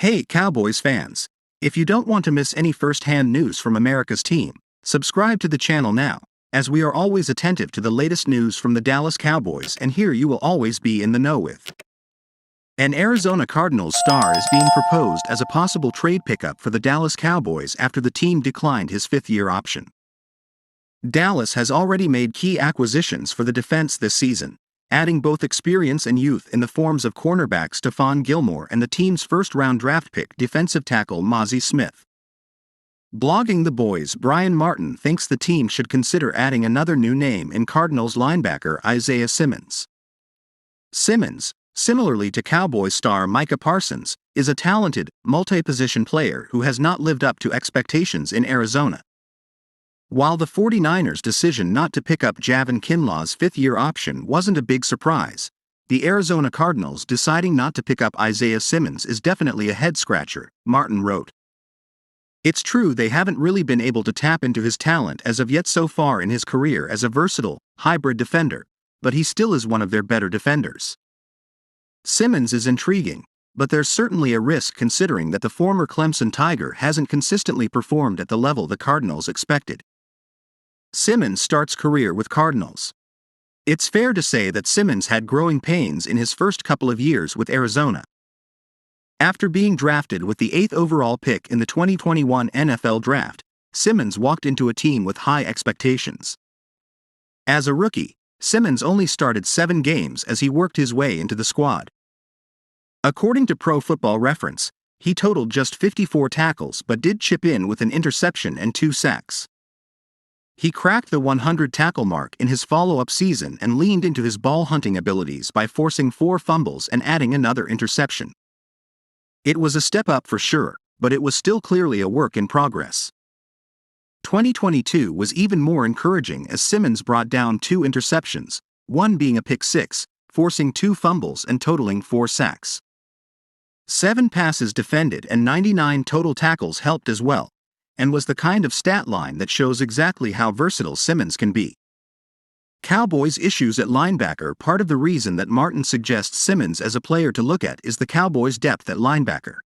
Hey Cowboys fans! If you don't want to miss any first-hand news from America's team, subscribe to the channel now, as we are always attentive to the latest news from the Dallas Cowboys, and here you will always be in the know with. An Arizona Cardinals star is being proposed as a possible trade pickup for the Dallas Cowboys after the team declined his fifth-year option. Dallas has already made key acquisitions for the defense this season, adding both experience and youth in the forms of cornerback Stephon Gilmore and the team's first-round draft pick defensive tackle Mozzie Smith. Blogging the Boys' Brian Martin thinks the team should consider adding another new name in Cardinals linebacker Isaiah Simmons. Simmons, similarly to Cowboys star Micah Parsons, is a talented, multi-position player who has not lived up to expectations in Arizona. While the 49ers' decision not to pick up Javon Kinlaw's fifth-year option wasn't a big surprise, the Arizona Cardinals deciding not to pick up Isaiah Simmons is definitely a head-scratcher, Martin wrote. It's true they haven't really been able to tap into his talent as of yet so far in his career as a versatile, hybrid defender, but he still is one of their better defenders. Simmons is intriguing, but there's certainly a risk considering that the former Clemson Tiger hasn't consistently performed at the level the Cardinals expected. Simmons starts career with Cardinals. It's fair to say that Simmons had growing pains in his first couple of years with Arizona. After being drafted with the 8th overall pick in the 2021 NFL Draft, Simmons walked into a team with high expectations. As a rookie, Simmons only started 7 games as he worked his way into the squad. According to Pro Football Reference, he totaled just 54 tackles but did chip in with an interception and 2 sacks. He cracked the 100-tackle mark in his follow-up season and leaned into his ball-hunting abilities by forcing 4 fumbles and adding another interception. It was a step up for sure, but it was still clearly a work in progress. 2022 was even more encouraging as Simmons brought down 2 interceptions, one being a pick six, forcing 2 fumbles and totaling 4 sacks. 7 passes defended and 99 total tackles helped as well, and was the kind of stat line that shows exactly how versatile Simmons can be. Cowboys' issues at linebacker. Part of the reason that Martin suggests Simmons as a player to look at is the Cowboys' depth at linebacker.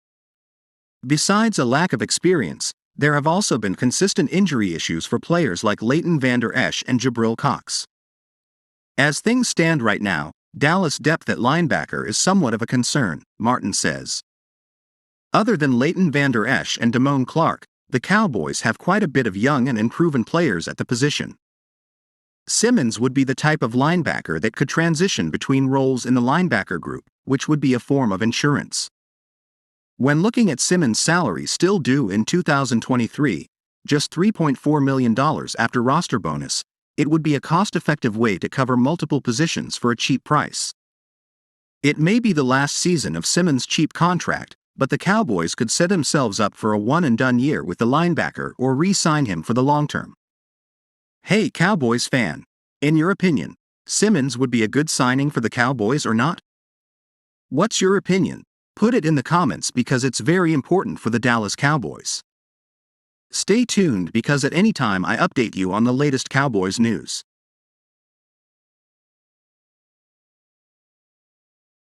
Besides a lack of experience, there have also been consistent injury issues for players like Leighton Vander Esch and Jabril Cox. As things stand right now, Dallas' depth at linebacker is somewhat of a concern, Martin says. Other than Leighton Vander Esch and Damone Clark, the Cowboys have quite a bit of young and unproven players at the position. Simmons would be the type of linebacker that could transition between roles in the linebacker group, which would be a form of insurance. When looking at Simmons' salary still due in 2023, just $3.4 million after roster bonus, it would be a cost-effective way to cover multiple positions for a cheap price. It may be the last season of Simmons' cheap contract, but the Cowboys could set themselves up for a one-and-done year with the linebacker or re-sign him for the long term. Hey Cowboys fan, in your opinion, Simmons would be a good signing for the Cowboys or not? What's your opinion? Put it in the comments because it's very important for the Dallas Cowboys. Stay tuned because at any time I update you on the latest Cowboys news.